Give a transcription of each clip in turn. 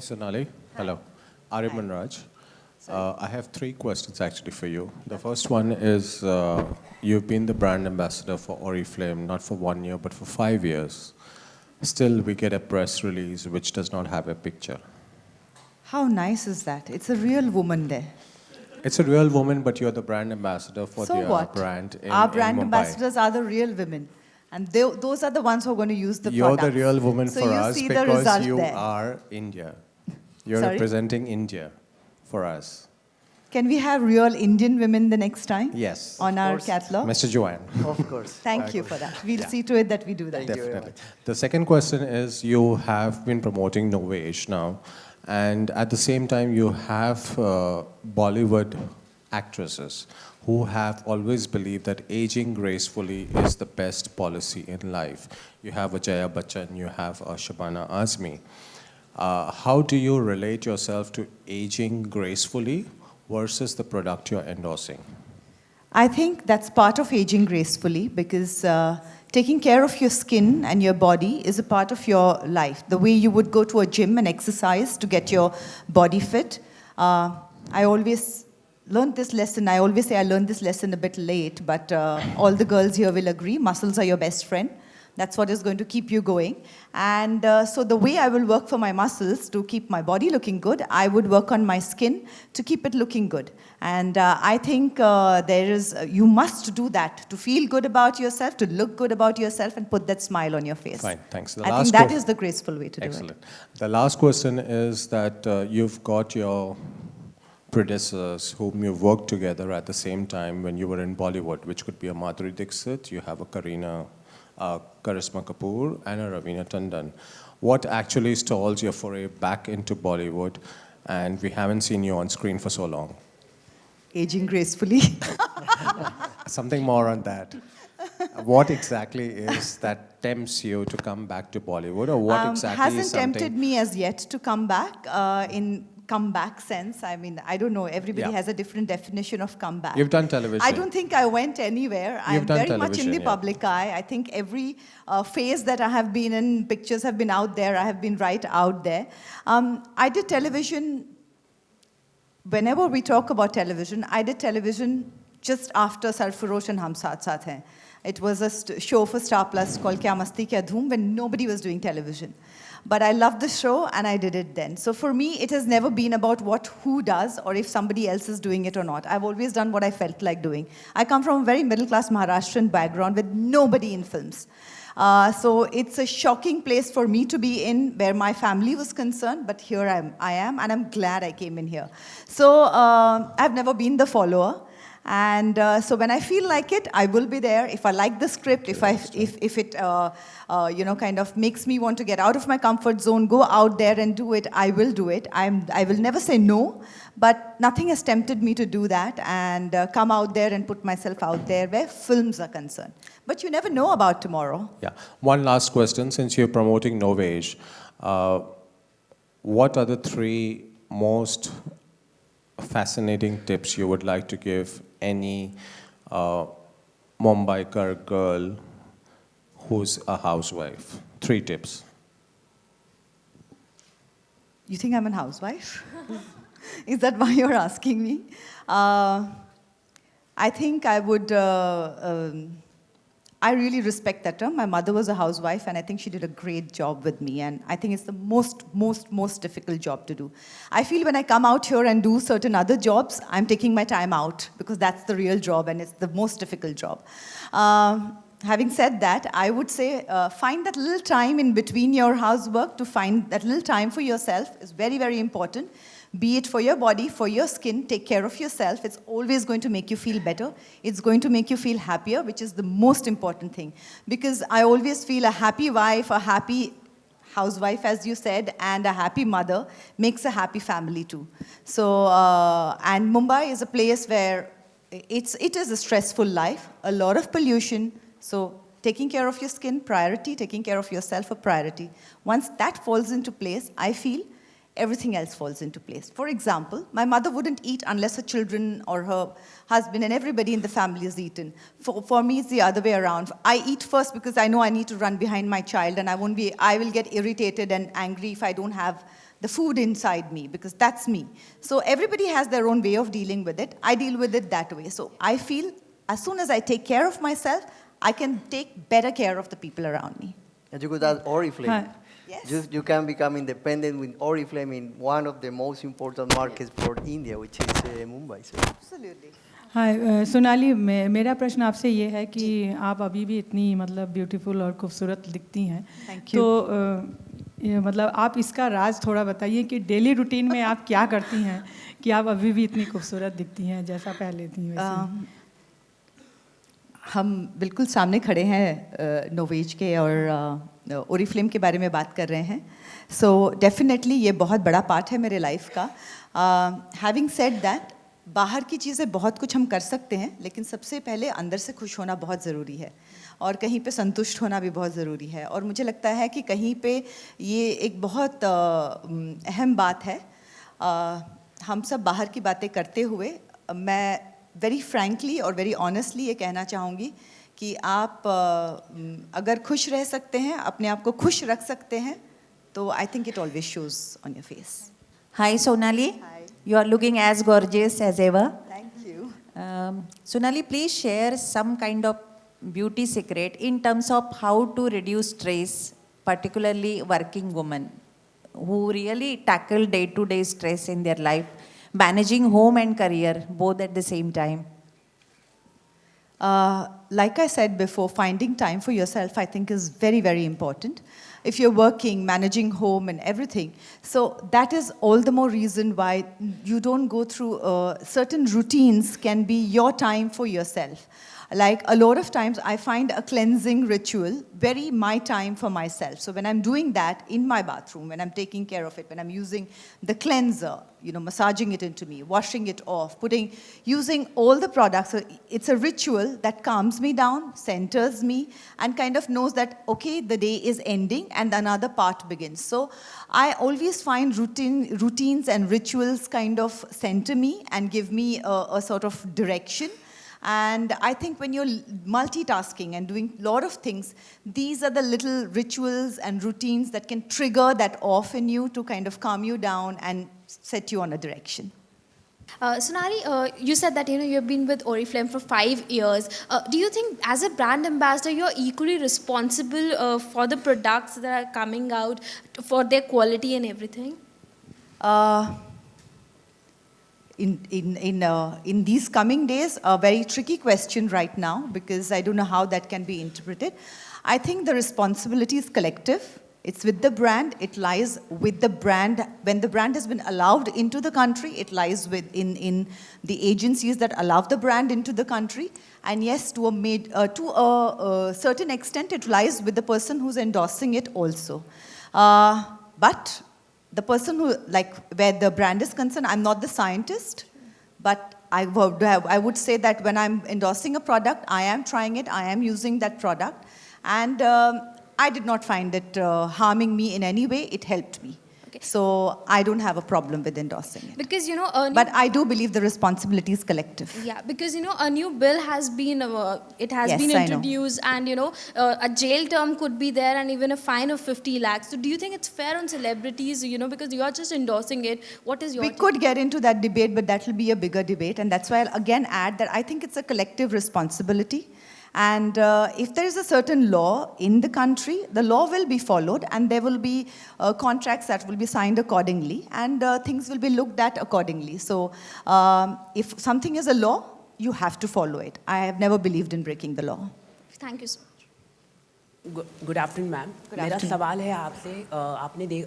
Sonali. Hello. Ariman Raj. I have three questions actually for you. The first one is you've been the brand ambassador for Oriflame, not for 1 year, but for 5 years. Still, we get a press release which does not have a picture. How nice is that? It's a real woman there. It's a real woman, but you're the brand ambassador for So the what? brand in Our brand Mumbai. ambassadors are the real women. And those are the ones who are going to use the You're products. the real woman so for you us see the because result you there. are India. You're Sorry? representing India for us. Can we have real Indian women the next time? Yes. On our course. catalog? Mr. Joanne. Of course. Thank you for that. We'll see to it that we do that. Thank you very Definitely. much. The second question is you have been promoting Novesh now, and at the same time you have Bollywood actresses who have always believed that aging gracefully is the best policy in life. You have a Jaya Bachchan, you have a Shabana Azmi. How do you relate yourself to aging gracefully versus the product you're endorsing? I think that's part of aging gracefully because taking care of your skin and your body is a part of your life. The way you would go to a gym and exercise to get your body fit. I always learned this lesson. I always say I learned this lesson a bit late, but all the girls here will agree. Muscles are your best friend. That's what is going to keep you going. And so the way I will work for my muscles to keep my body looking good, I would work on my skin to keep it looking good. And I think you must do that to feel good about yourself, to look good about yourself and put that smile on your face. Fine, thanks. I think that is the graceful way to do it. Excellent. The last question is that you've got your predecessors whom you worked together at the same time when you were in Bollywood, which could be a Madhuri Dixit, you have a Karisma Kapoor, and a Raveena Tandon. What actually stalls your foray back into Bollywood, and we haven't seen you on screen for so long? Aging gracefully. Something more on that. What exactly is that tempts you to come back to Bollywood, or what exactly hasn't is something... tempted me as yet to come back in comeback sense. I mean, I don't know. Everybody Yeah. has a different definition of comeback. You've done television. I don't think I went anywhere. I'm done very much in television, the yeah. public eye. I think every phase that I have been in, pictures have been out there. I have been right out there. I did television. Whenever we talk about television, I did television just after Sarfarosh and Hum Saath Saath Hain. It was a show for Star Plus called Kya Masti Kya Dhoom when nobody was doing television. But I loved the show and I did it then. So for me, it has never been about who does or if somebody else is doing it or not. I've always done what I felt like doing. I come from a very middle-class Maharashtrian background with nobody in films. So it's a shocking place for me to be in where my family was concerned, but here I am and I'm glad I came in here. So I've never been the follower. And so when I feel like it, I will be there. If I like the script, if it kind of makes me want to get out of my comfort zone, go out there and do it, I will do it. I will never say no, but nothing has tempted me to do that and come out there and put myself out there where films are concerned. But you never know about tomorrow. Yeah. One last question. Since you're promoting Novesh, what are the three most fascinating tips you would like to give any Mumbaikar girl who's a housewife? 3 tips. You think I'm a housewife? Is that why you're asking me? I think I would... I really respect that term. My mother was a housewife, and I think she did a great job with me. And I think it's the most difficult job to do. I feel when I come out here and do certain other jobs, I'm taking my time out because that's the real job and it's the most difficult job. Having said that, I would say find that little time in between your housework to find that little time for yourself is very, very important. Be it for your body, for your skin, take care of yourself. It's always going to make you feel better. It's going to make you feel happier, which is the most important thing. Because I always feel a happy wife, a happy housewife, as you said, and a happy mother makes a happy family too. So, and Mumbai is a place where it is a stressful life, a lot of pollution. So taking care of your skin, priority, taking care of yourself, a priority. Once that falls into place, I feel everything else falls into place. For example, my mother wouldn't eat unless her children or her husband and everybody in the family is eaten. For me, it's the other way around. I eat first because I know I need to run behind my child and I will get irritated and angry if I don't have the food inside me, because that's me. So everybody has their own way of dealing with it. I deal with it that way. So I feel as soon as I take care of myself, I can take better care of the people around me. And you could add Oriflame. Hi. Yes. You can become independent with Oriflame in one of the most important markets for India, which is Mumbai. So. Absolutely. हाय सोनाली मेरा प्रश्न आपसे ये है कि आप अभी भी इतनी मतलब ब्यूटीफुल और खूबसूरत दिखती हैं. Thank you. तो ये मतलब आप इसका राज थोड़ा बताइए कि डेली रूटीन में आप क्या करती हैं कि आप अभी भी इतनी खूबसूरत दिखती हैं जैसा पहले थी वैसे. हम बिल्कुल सामने खड़े हैं नोवेज के और ओरिफ्लेम के बारे में बात कर रहे हैं. सो डेफिनेटली ये बहुत बड़ा पार्ट है मेरे लाइफ का. हैविंग सेड दैट, बाहर की चीज़ें बहुत कुछ हम कर सकते हैं, लेकिन सबसे पहले अंदर से खुश होना बहुत ज़रूरी है और कहीं पे संतुष्ट होना भी बहुत ज़रूरी है. और मुझे लगता है कि कहीं पे ये एक बहुत अहम बात है. हम सब बाहर की बातें करते हुए मैं वेरी फ्रैंकली और वेरी ऑनेस्टली ये कहना चाहूँगी कि आप अगर खुश रह सकते हैं, अपने आप को खुश रख सकते हैं, तो I think it always shows on your face. Hi Sonali, Hi. you are looking as gorgeous as ever. Thank you. Sonali, please share some kind of beauty secret in terms of how to reduce stress, particularly working women who really tackle day-to-day stress in their life, managing home and career both at the same time. Like I said before, finding time for yourself, I think, is very, very important. If you're working, managing home and everything, so that is all the more reason why you don't go through certain routines can be your time for yourself. Like a lot of times I find a cleansing ritual very my time for myself. So when I'm doing that in my bathroom, when I'm taking care of it, when I'm using the cleanser, massaging it into me, washing it off, using all the products, so it's a ritual that calms me down, centers me, and kind of knows that, okay, the day is ending and another part begins. So I always find routines and rituals kind of center me and give me a sort of direction. And I think when you're multitasking and doing a lot of things, these are the little rituals and routines that can trigger that off in you to kind of calm you down and set you on a direction. Sonali, you said that you've been with Oriflame for 5 years. Do you think, as a brand ambassador, you're equally responsible for the products that are coming out, for their quality and everything? In these coming days, a very tricky question right now, because I don't know how that can be interpreted. I think the responsibility is collective. It's with the brand. It lies with the brand. When the brand has been allowed into the country, it lies in the agencies that allow the brand into the country. And yes, to a certain extent, it lies with the person who's endorsing it also. But the person who, where the brand is concerned, I'm not the scientist, but I would say that when I'm endorsing a product, I am trying it, I am using that product, and I did not find it harming me in any way. It helped me. Okay. So I don't have a problem with endorsing it. Because, But I do believe the responsibility is collective. yeah, because a new bill has been Yes, been I know. introduced, and a jail term could be there, and even a fine of 50 lakhs. So do you think it's fair on celebrities, because you are just endorsing it? What is your We could get into that debate, but that will be a bigger debate, and that's why I'll again add that I think it's a collective responsibility. And if there is a certain law in the country, the law will be followed, and there will be contracts that will be signed accordingly, and things will be looked at accordingly. So if something is a law, you have to follow it. I have never believed in breaking the law. Thank you so much. Good afternoon ma'am. Good मेरा afternoon. सवाल है आपसे, आपने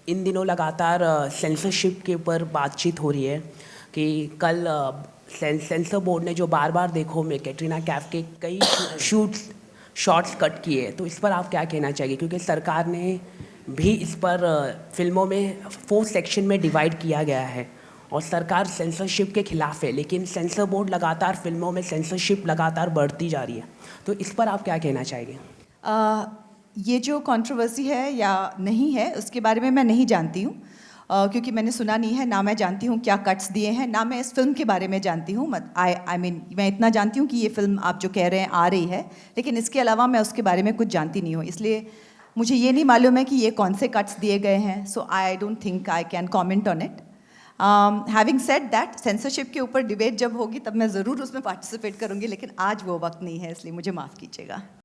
इन दिनों लगातार censorship के ऊपर बातचीत हो रही है कि कल सेंसर बोर्ड ने जो बार बार देखो में कैटरीना कैफ के कई शॉट्स कट किए, तो इस पर आप क्या कहना चाहिए? क्योंकि सरकार ने भी इस पर फिल्मों में 4 सेक्शन में डिवाइड किया गया है और सरकार सेंसरशिप के खिलाफ है, लेकिन सेंसर बोर्ड लगातार फिल्मों में सेंसरशिप लगातार बढ़ती जा रही है, तो इस पर आप क्या कहना चाहेंगे? ये जो कंट्रोवर्सी है या नहीं है, उसके बारे में मैं नहीं जानती हूँ, क्योंकि मैंने सुना नहीं है, ना मैं जानती हूँ क्या कट्स दिए हैं, ना मैं इस फिल्म के बारे में जानती हूँ. मैं इतना जानती हूँ कि ये फिल्म आप जो कह रहे हैं आ रही है, लेकिन इसके अलावा मैं उसके बारे में कुछ जानती नहीं हूँ. इसलिए मुझे ये नहीं मालूम है कि ये कौन से कट्स दिए गए हैं, so I don't think I can comment on it. Having said that, censorship के ऊपर डिबेट जब होगी तब मैं ज़रूर उसमें पार्टिसिपेट करूंगी, लेकिन आज वो वक्त नहीं है, इसलिए मुझे माफ़ कीजिएगा.